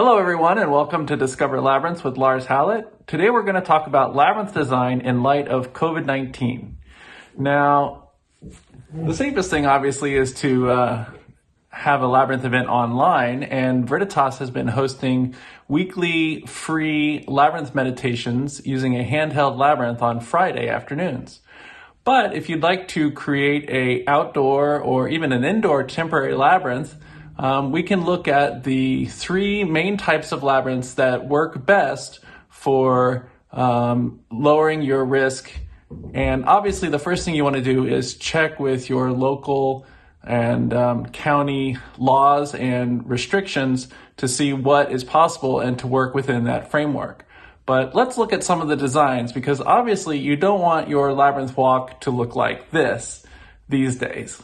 Hello everyone and welcome to Discover Labyrinths with Lars Hallett. Today we're going to talk about labyrinth design in light of COVID-19. Now, the safest thing obviously is to have a labyrinth event online, and Veritas has been hosting weekly free labyrinth meditations using a handheld labyrinth on Friday afternoons. But if you'd like to create an outdoor or even an indoor temporary labyrinth, we can look at the three main types of labyrinths that work best for lowering your risk. And obviously the first thing you want to do is check with your local and county laws and restrictions to see what is possible and to work within that framework. But let's look at some of the designs, because obviously you don't want your labyrinth walk to look like this these days.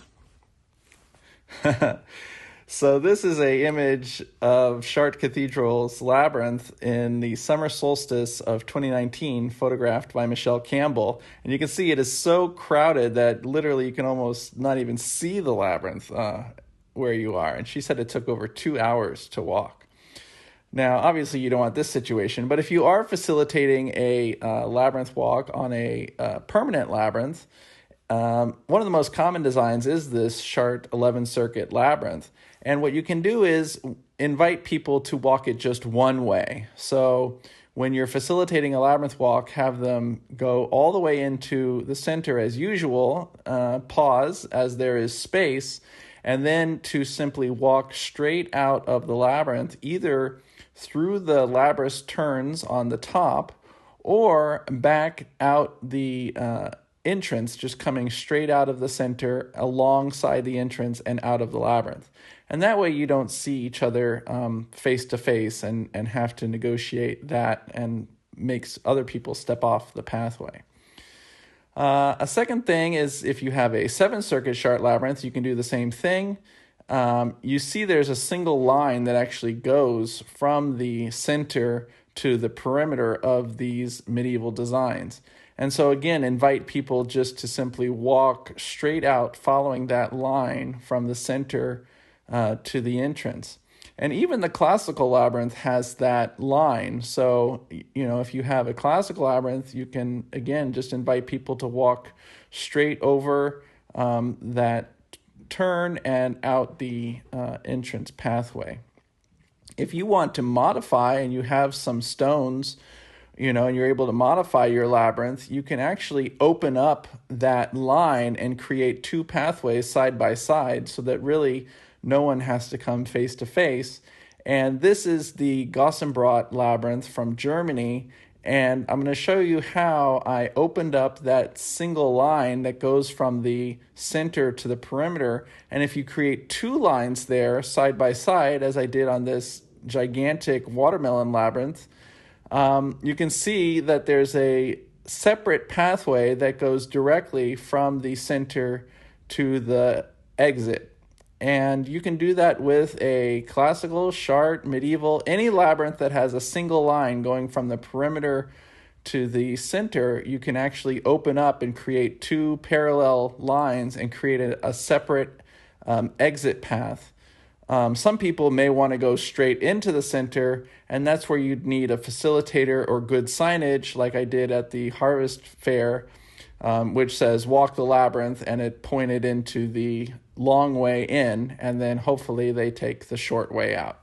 So this is an image of Chartres Cathedral's labyrinth in the summer solstice of 2019, photographed by Michelle Campbell. And you can see it is so crowded that literally you can almost not even see the labyrinth where you are. And she said it took over 2 hours to walk. Now, obviously you don't want this situation, but if you are facilitating a labyrinth walk on a permanent labyrinth, one of the most common designs is this Chartres 11 circuit labyrinth. And what you can do is invite people to walk it just one way. So when you're facilitating a labyrinth walk, have them go all the way into the center as usual, pause as there is space, and then to simply walk straight out of the labyrinth, either through the labyrinth turns on the top or back out the entrance, just coming straight out of the center alongside the entrance and out of the labyrinth. And that way you don't see each other face to face and have to negotiate that and makes other people step off the pathway. A second thing is if you have a 7-circuit Chartres labyrinth, you can do the same thing. You see there's a single line that actually goes from the center to the perimeter of these medieval designs. And so again, invite people just to simply walk straight out following that line from the center to the entrance. And even the classical labyrinth has that line. So, if you have a classical labyrinth, you can, again, just invite people to walk straight over that turn and out the entrance pathway. If you want to modify and you have some stones, and you're able to modify your labyrinth, you can actually open up that line and create two pathways side by side so that really no one has to come face to face. And this is the Gossenbrot labyrinth from Germany. And I'm going to show you how I opened up that single line that goes from the center to the perimeter. And if you create two lines there side by side, as I did on this gigantic watermelon labyrinth, you can see that there's a separate pathway that goes directly from the center to the exit. And you can do that with a classical, Chartres, medieval, any labyrinth that has a single line going from the perimeter to the center. You can actually open up and create two parallel lines and create a separate exit path. Some people may want to go straight into the center, and that's where you'd need a facilitator or good signage like I did at the Harvest Fair, which says walk the labyrinth, and it pointed into the long way in, and then hopefully they take the short way out.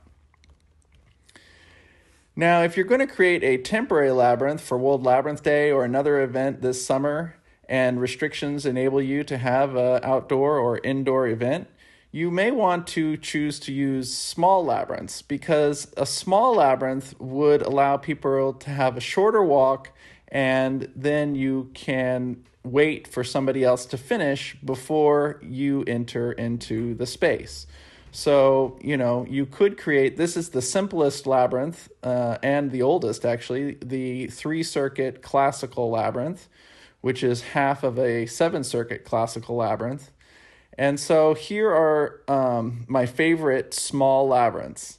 Now, if you're going to create a temporary labyrinth for World Labyrinth Day or another event this summer, and restrictions enable you to have an outdoor or indoor event, you may want to choose to use small labyrinths, because a small labyrinth would allow people to have a shorter walk, and then you can wait for somebody else to finish before you enter into the space. So, you could create, this is the simplest labyrinth and the oldest actually, the 3-circuit classical labyrinth, which is half of a 7-circuit classical labyrinth. And so here are my favorite small labyrinths.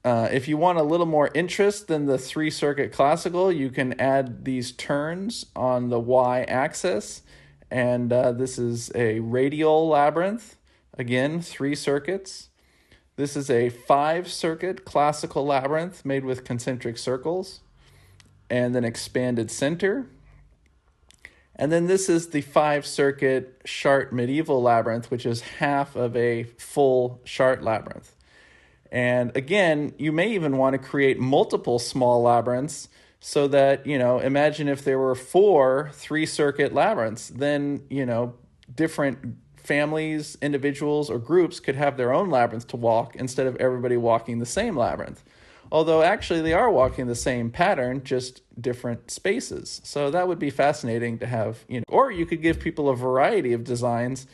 If you want a little more interest than the 3-circuit classical, you can add these turns on the y-axis. And this is a radial labyrinth. Again, 3 circuits. This is a 5-circuit classical labyrinth made with concentric circles and an expanded center. And then this is the 5-circuit Chart medieval labyrinth, which is half of a full Chart labyrinth. And again, you may even want to create multiple small labyrinths so that, imagine if there were 4 3-circuit labyrinths, then, different families, individuals, or groups could have their own labyrinth to walk instead of everybody walking the same labyrinth. Although actually they are walking the same pattern, just different spaces. So that would be fascinating to have, or you could give people a variety of designs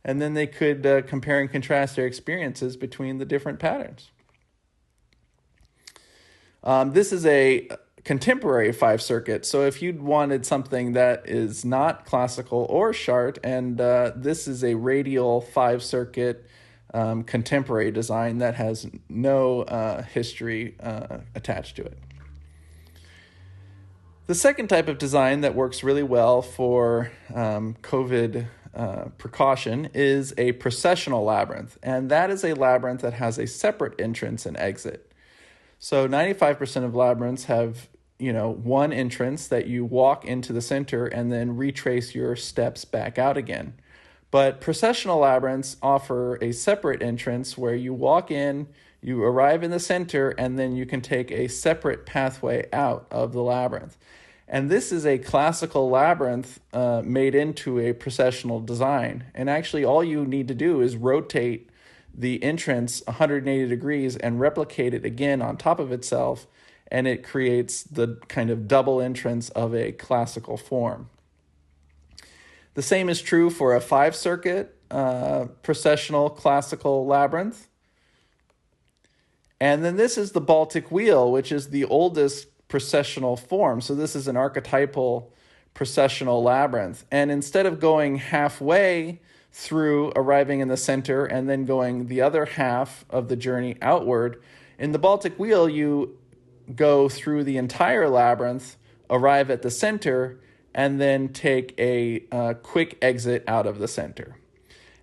and then they could compare and contrast their experiences between the different patterns. This is a contemporary 5-circuit. So if you wanted something that is not classical or Chart, and this is a radial 5-circuit contemporary design that has no history attached to it. The second type of design that works really well for COVID precaution is a processional labyrinth, and that is a labyrinth that has a separate entrance and exit. So 95% of labyrinths have one entrance that you walk into the center and then retrace your steps back out again. But processional labyrinths offer a separate entrance where you walk in, you arrive in the center, and then you can take a separate pathway out of the labyrinth. And this is a classical labyrinth made into a processional design. And actually all you need to do is rotate the entrance 180 degrees and replicate it again on top of itself, and it creates the kind of double entrance of a classical form. The same is true for a 5-circuit processional classical labyrinth. And then this is the Baltic wheel, which is the oldest processional form. So this is an archetypal processional labyrinth. And instead of going halfway through arriving in the center and then going the other half of the journey outward, in the Baltic wheel, you go through the entire labyrinth, arrive at the center, and then take a quick exit out of the center.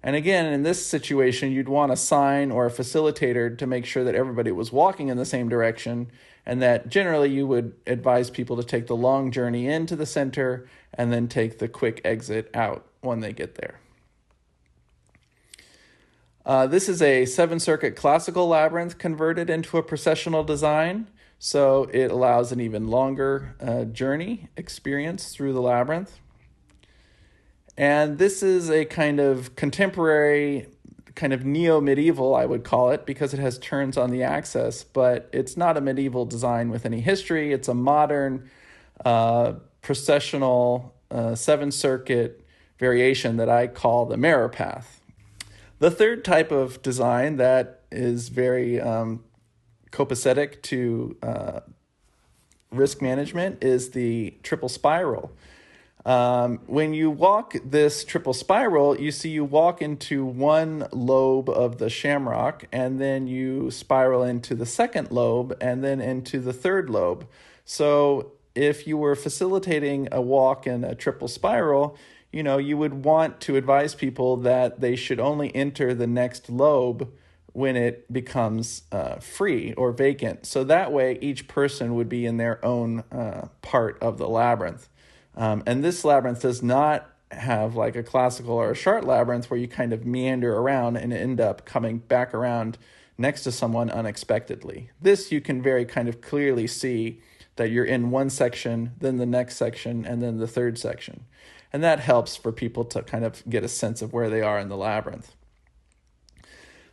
And again, in this situation, you'd want a sign or a facilitator to make sure that everybody was walking in the same direction, and that generally you would advise people to take the long journey into the center and then take the quick exit out when they get there. This is a 7-circuit classical labyrinth converted into a processional design. So it allows an even longer journey experience through the labyrinth. And this is a kind of contemporary, kind of neo-medieval, I would call it, because it has turns on the axis, but it's not a medieval design with any history. It's a modern processional 7-circuit variation that I call the mirror path. The third type of design that is very copacetic to risk management is the triple spiral. When you walk this triple spiral, you walk into one lobe of the shamrock, and then you spiral into the second lobe, and then into the third lobe. So if you were facilitating a walk in a triple spiral, you would want to advise people that they should only enter the next lobe when it becomes free or vacant. So that way each person would be in their own part of the labyrinth. And this labyrinth does not have like a classical or a Chart labyrinth where you kind of meander around and end up coming back around next to someone unexpectedly. This you can very kind of clearly see that you're in one section, then the next section, and then the third section. And that helps for people to kind of get a sense of where they are in the labyrinth.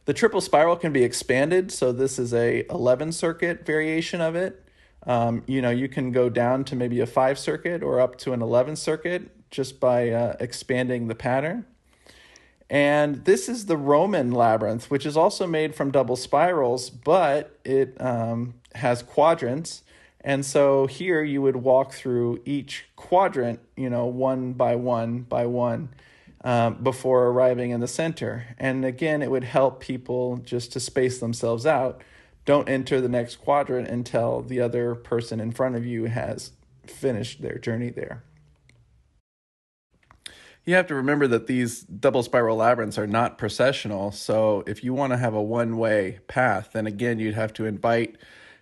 The triple spiral can be expanded, so this is a 11-circuit variation of it. You can go down to maybe a 5-circuit or up to an 11-circuit just by expanding the pattern. And this is the Roman labyrinth, which is also made from double spirals, but it has quadrants. And so here you would walk through each quadrant, one by one by one, before arriving in the center. And again, it would help people just to space themselves out. Don't enter the next quadrant until the other person in front of you has finished their journey there. You have to remember that these double spiral labyrinths are not processional. So if you want to have a one-way path, then again, you'd have to invite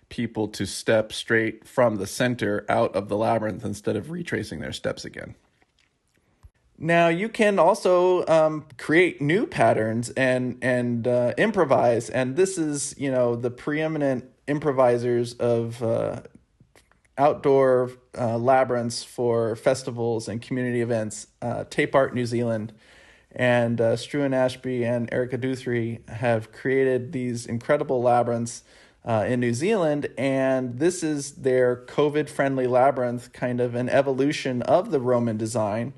people to step straight from the center out of the labyrinth instead of retracing their steps again. Now you can also create new patterns and improvise, and this is the preeminent improvisers of outdoor labyrinths for festivals and community events. Tape Art New Zealand and Struan Ashby and Erica Duthry have created these incredible labyrinths in New Zealand, and this is their COVID-friendly labyrinth, kind of an evolution of the Roman design,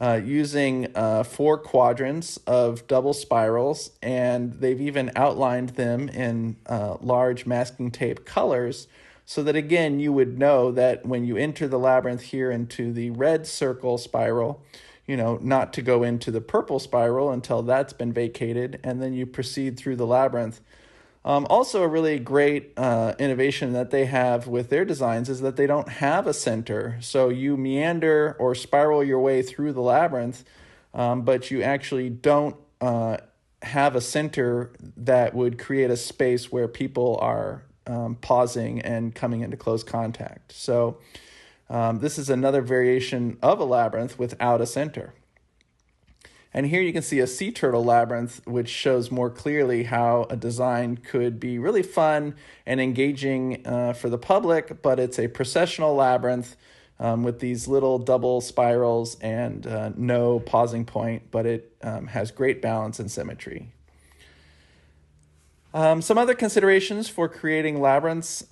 using 4 quadrants of double spirals, and they've even outlined them in large masking tape colors, so that again you would know that when you enter the labyrinth here into the red circle spiral, not to go into the purple spiral until that's been vacated, and then you proceed through the labyrinth. Also, a really great innovation that they have with their designs is that they don't have a center. So you meander or spiral your way through the labyrinth, but you actually don't have a center that would create a space where people are pausing and coming into close contact. So this is another variation of a labyrinth without a center. And here you can see a sea turtle labyrinth, which shows more clearly how a design could be really fun and engaging for the public, but it's a processional labyrinth with these little double spirals and no pausing point, but it has great balance and symmetry. Some other considerations for creating labyrinths.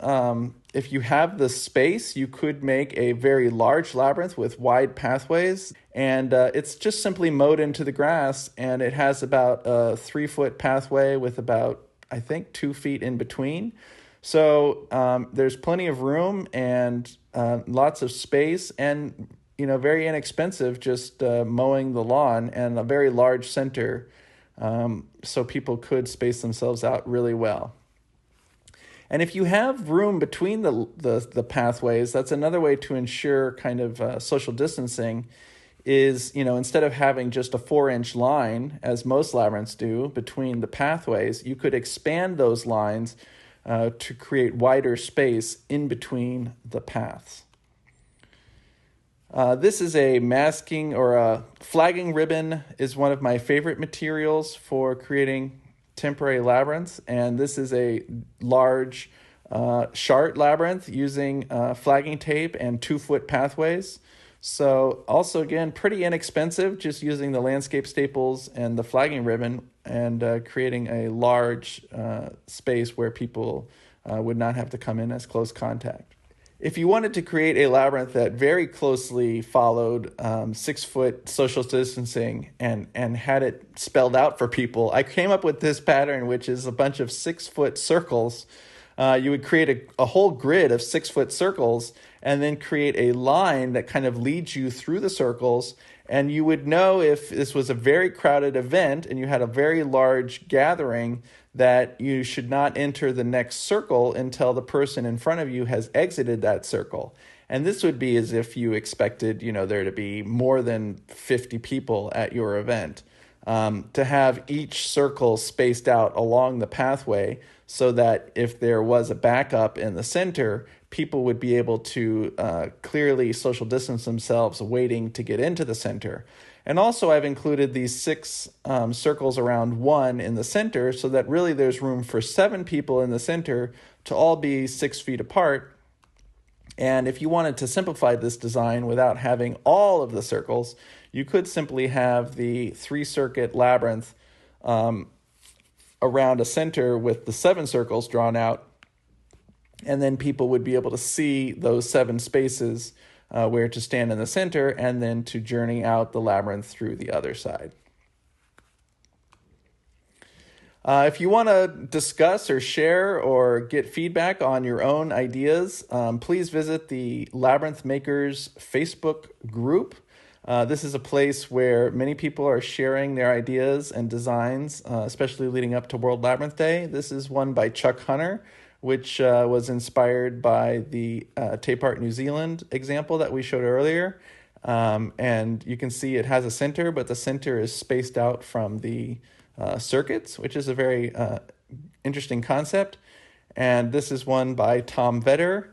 If you have the space, you could make a very large labyrinth with wide pathways, and it's just simply mowed into the grass, and it has about a 3-foot pathway with about, I think, 2 feet in between. So there's plenty of room and lots of space, and very inexpensive, just mowing the lawn, and a very large center. So people could space themselves out really well. And if you have room between the pathways, that's another way to ensure kind of social distancing is, instead of having just a 4-inch line, as most labyrinths do, between the pathways, you could expand those lines to create wider space in between the paths. This is a masking or a flagging ribbon is one of my favorite materials for creating temporary labyrinths, and this is a large chart labyrinth using flagging tape and 2-foot pathways. So also, again, pretty inexpensive, just using the landscape staples and the flagging ribbon and creating a large space where people would not have to come in as close contact. If you wanted to create a labyrinth that very closely followed 6-foot social distancing and had it spelled out for people, I came up with this pattern, which is a bunch of 6-foot circles. You would create a whole grid of 6-foot circles and then create a line that kind of leads you through the circles. And you would know if this was a very crowded event and you had a very large gathering that you should not enter the next circle until the person in front of you has exited that circle. And this would be as if you expected, there to be more than 50 people at your event. To have each circle spaced out along the pathway so that if there was a backup in the center, people would be able to clearly social distance themselves waiting to get into the center. And also I've included these 6 circles around 1 in the center so that really there's room for 7 people in the center to all be 6 feet apart. And if you wanted to simplify this design without having all of the circles, you could simply have the 3-circuit labyrinth around a center with the 7 circles drawn out, and then people would be able to see those 7 spaces where to stand in the center and then to journey out the labyrinth through the other side. If you want to discuss or share or get feedback on your own ideas, please visit the Labyrinth Makers Facebook group. This is a place where many people are sharing their ideas and designs, especially leading up to World Labyrinth Day. This is one by Chuck Hunter, which was inspired by the Tape Art New Zealand example that we showed earlier. And you can see it has a center, but the center is spaced out from the circuits, which is a very interesting concept. And this is one by Tom Vetter,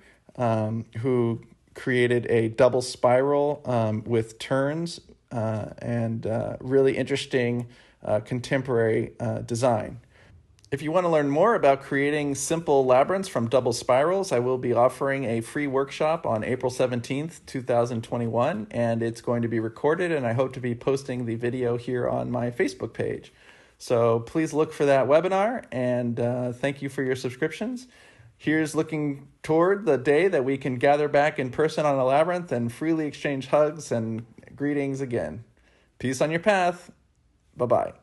who created a double spiral with turns and really interesting contemporary design. If you want to learn more about creating simple labyrinths from double spirals, I will be offering a free workshop on April 17th, 2021, and it's going to be recorded, and I hope to be posting the video here on my Facebook page. So please look for that webinar, and thank you for your subscriptions. Here's looking toward the day that we can gather back in person on a labyrinth and freely exchange hugs and greetings again. Peace on your path. Bye-bye.